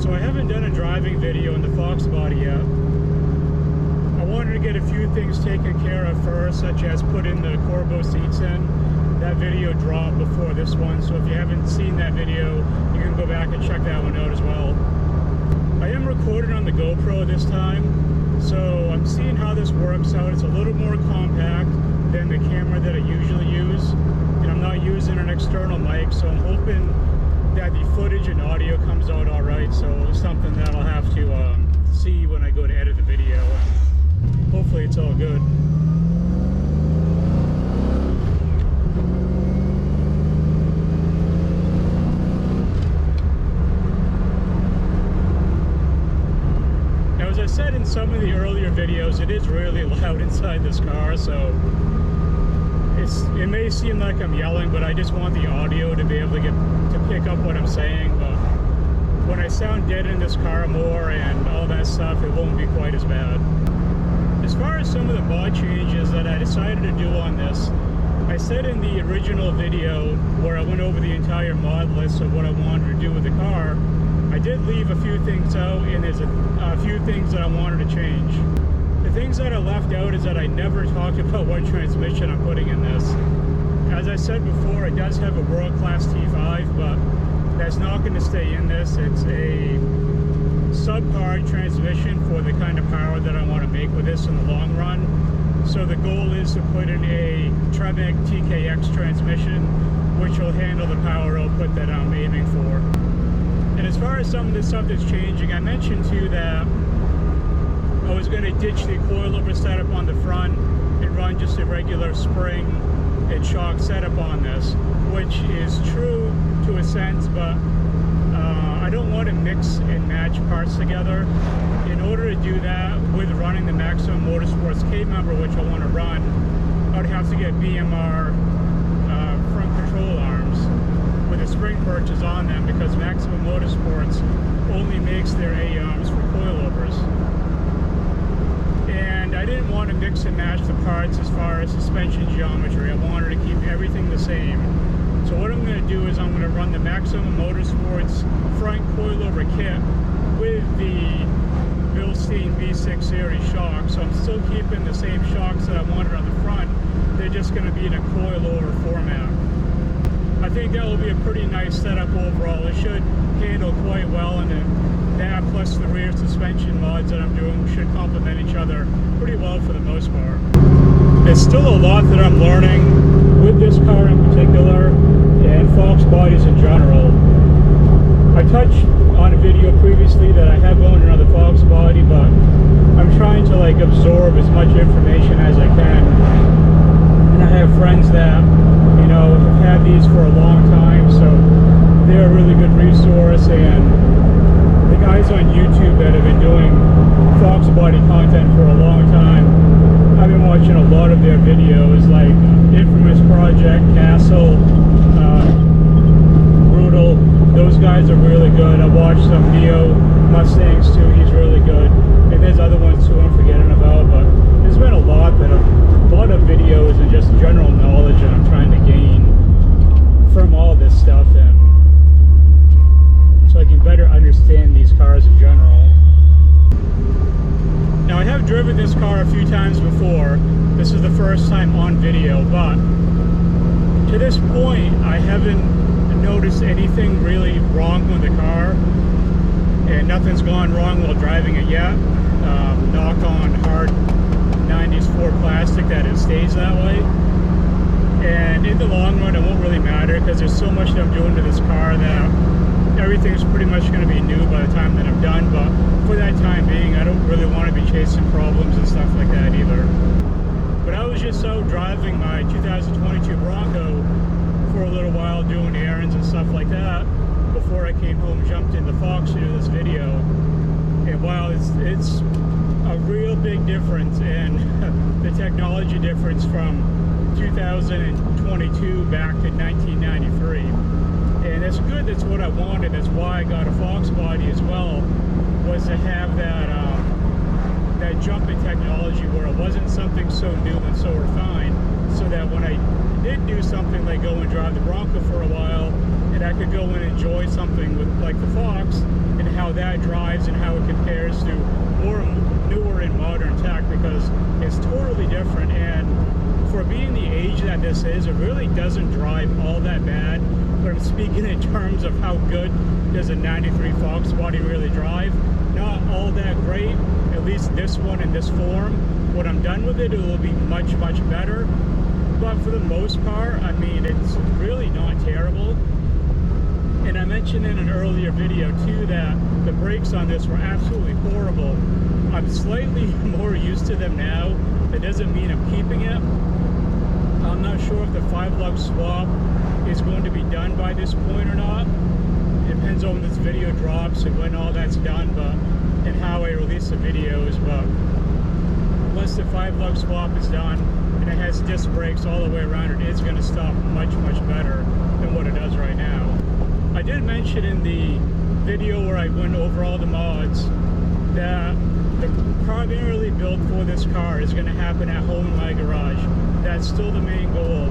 So I haven't done a driving video in the Foxbody yet. I wanted to get a few things taken care of first, such as putting the Corbo seats in. That video dropped before this one, so if you haven't seen that video, you can go back and check that one out as well. I am recording on the GoPro this time, so I'm seeing how this works out. It's a little more compact than the camera that I usually use, and I'm not using an external mic, so I'm hoping that the footage and audio comes out alright. So it's something that I'll have to see when I go to edit the video, and hopefully it's all good. As I said in some of the earlier videos, it is really loud inside this car, so it may seem like I'm yelling, but I just want the audio to be able to pick up what I'm saying. But when I sound dead in this car more and all that stuff, it won't be quite as bad. As far as some of the mod changes that I decided to do on this, I said in the original video where I went over the entire mod list of what I wanted to do with the car, I did leave a few things out, and there's a few things that I wanted to change. The things that I left out is that I never talked about what transmission I'm putting in this. As I said before, it does have a world-class T5, but that's not going to stay in this. It's a subpar transmission for the kind of power that I want to make with this in the long run. So the goal is to put in a Tremec TKX transmission, which will handle the power output that I'm aiming for. And as far as some of the stuff that's changing, I mentioned too that I was going to ditch the coilover setup on the front and run just a regular spring and shock setup on this, which is true to a sense, but I don't want to mix and match parts together. In order to do that, with running the Maximum Motorsports K member, which I want to run, I would have to get BMR front control arms with the spring perches on them, because Maximum Motorsports only makes their A-arms for coilovers. And I didn't want to mix and match the parts as far as suspension geometry. I wanted to keep everything the same. So what I'm going to do is I'm going to run the Maximum Motorsports front coilover kit with the Bilstein V6 series shocks. So I'm still keeping the same shocks that I wanted on the front. They're just going to be in a coilover format. I think that will be a pretty nice setup overall. It should handle quite well, and that plus the rear suspension mods that I'm doing should complement each other pretty well for the most part. There's still a lot that I'm learning with this car in particular, and Foxbodies in general. I touched on a video previously that I have owned another Foxbody, but I'm trying to absorb as much information as I can. And I have friends that have had these for a long time, so they're a really good resource. And the guys on YouTube that have been doing Foxbody content for a long time, I've been watching a lot of their videos, like Infamous Project, Castle, Brutal. Those guys are really good. I've watched some Neo Mustangs too. He's really good. And there's other ones too I'm forgetting about, but there's been a lot of videos and just general knowledge that I'm trying to gain from all this stuff, and so I can better understand these cars in general. Now, I have driven this car a few times before. This is the first time on video, but to this point I haven't noticed anything really wrong with the car, and nothing's gone wrong while driving it yet. Knock on hard 90s Ford plastic that it stays that way. And in the long run, it won't really matter, because there's so much that I'm doing to this car that everything's pretty much going to be new by the time that I'm done. But for that time being, I don't really want to be chasing problems and stuff like that either. But I was just out driving my 2022 Bronco for a little while, doing errands and stuff like that, before I came home, jumped in the Fox to do this video. And while it's a real big difference, and the technology difference from 2022 back to 1993, and it's good. That's what I wanted. That's why I got a Foxbody as well, was to have that that jump in technology where it wasn't something so new and so refined, so that when I did do something like go and drive the Bronco for a while, and I could go and enjoy something with like the Fox, and and how that drives and how it compares to more newer and modern tech, because it's totally different. And for being the age that this is, it really doesn't drive all that bad. But I'm speaking in terms of how good does a 93 Foxbody really drive. Not all that great, at least this one in this form. When I'm done with it, it will be much, much better. But for the most part, I mean, it's really not terrible. And I mentioned in an earlier video too that the brakes on this were absolutely horrible. I'm slightly more used to them now. That doesn't mean I'm keeping it. I'm not sure if the 5-lug swap is going to be done by this point or not. It depends on when this video drops and when all that's done, and how I release the videos. But once the 5-lug swap is done and it has disc brakes all the way around, it is going to stop much, much better than what it does right now. I did mention in the video where I went over all the mods that the primarily build for this car is going to happen at home in my garage. That's still the main goal,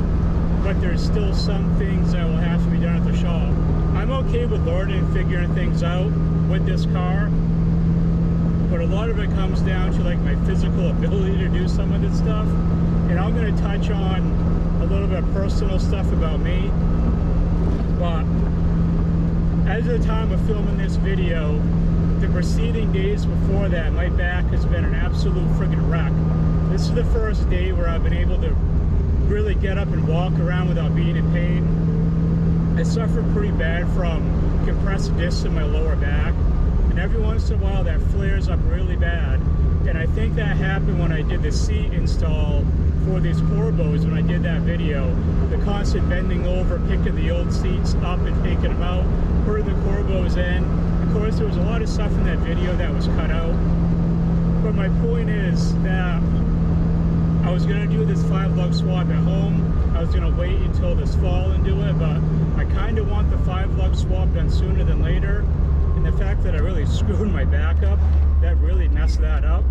but there's still some things that will have to be done at the shop. I'm okay with learning and figuring things out with this car, but a lot of it comes down to like my physical ability to do some of this stuff. And I'm going to touch on a little bit of personal stuff about me, but as of the time of filming this video, the preceding days before that, my back has been an absolute friggin' wreck. This is the first day where I've been able to really get up and walk around without being in pain. I suffer pretty bad from compressed discs in my lower back, and every once in a while that flares up really bad. And I think that happened when I did the seat install for these Corbos. When I did that video, the constant bending over, picking the old seats up and taking them out, putting the Corbos in. Of course, there was a lot of stuff in that video that was cut out, but my point is that I was going to do this 5-lug swap at home. I was going to wait until this fall and do it, but I kind of want the 5-lug swap done sooner than later. And the fact that I really screwed my back up, that really messed that up.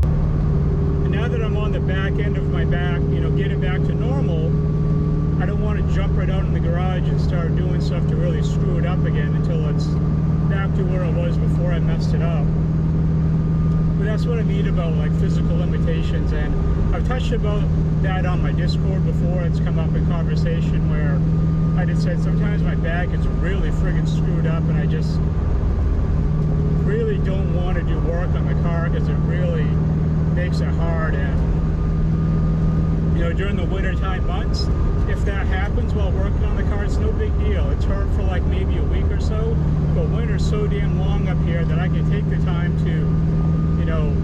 And now that I'm on the back end of my back, you know, getting back to normal, I don't want to jump right out in the garage and start doing stuff to really screw it up again until it's back to where it was before I messed it up. But that's what I mean about like physical limitations, and I've touched about that on my Discord before. It's come up in conversation where I just said sometimes my back is really friggin' screwed up and I just really don't want to do work on the car because it really makes it hard. And you know, during the wintertime months, if that happens while working on the car, it's no big deal. It's hurt for like maybe a week or so, but winter's so damn long up here that I can take the time to, you know,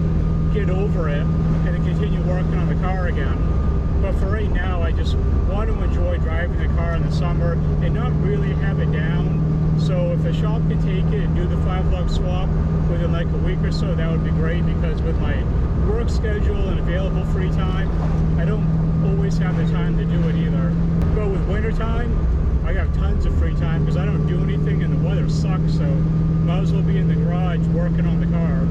get over it and then continue working on the car again. But for right now, I just want to enjoy driving the car in the summer and not really have it down. So if the shop can take it and do the 5-lug swap within like a week or so, that would be great, because with my work schedule and available free time, I don't always have the time to do it either. But with winter time, I got tons of free time because I don't do anything and the weather sucks, so might as well be in the garage working on the car.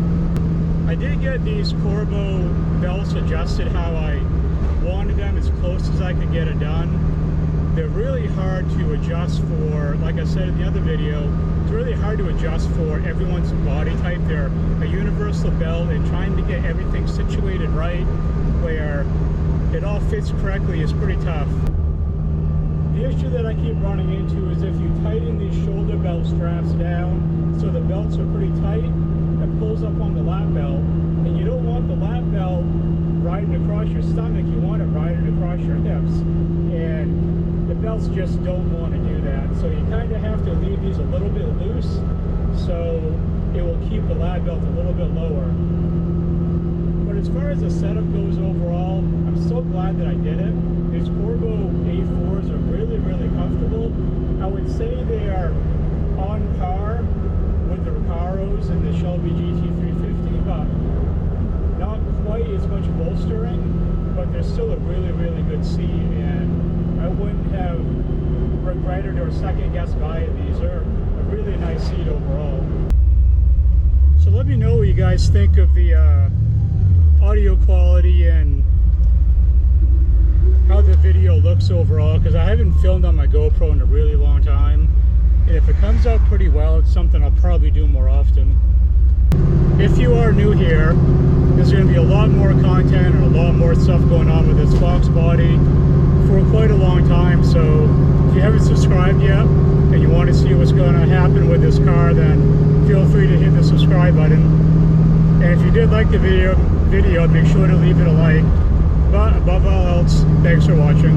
I did get these Corbo belts adjusted how I wanted them, as close as I could get it done. They're really hard to adjust for, like I said in the other video, it's really hard to adjust for everyone's body type. They're a universal belt, and trying to get everything situated right where it all fits correctly is pretty tough. The issue that I keep running into is if you tighten these shoulder belt straps down so the belts are pretty tight, it pulls up on the lap belt, and you don't want the lap belt riding across your stomach, you want it riding across your hips, and the belts just don't want to do that. So you kind of have to leave these a little bit loose so it will keep the lap belt a little bit lower. But as far as the setup goes overall, I'm so glad that I did it. These Corbo A4s are really, really comfortable. I would say they are on par with the Recaros and the Shelby GT350, but not quite as much bolstering, but they're still a really, really good seat, and I wouldn't have regretted or second-guessed buying these. They're a really nice seat overall. So let me know what you guys think of the audio quality and how the video looks overall, because I haven't filmed on my GoPro in a really long time. And if it comes out pretty well, it's something I'll probably do more often. If you are new here, there's going to be a lot more content and a lot more stuff going on with this Foxbody for quite a long time. So if you haven't subscribed yet and you want to see what's going to happen with this car, then feel free to hit the subscribe button. And if you did like the video, make sure to leave it a like. But above all else, thanks for watching.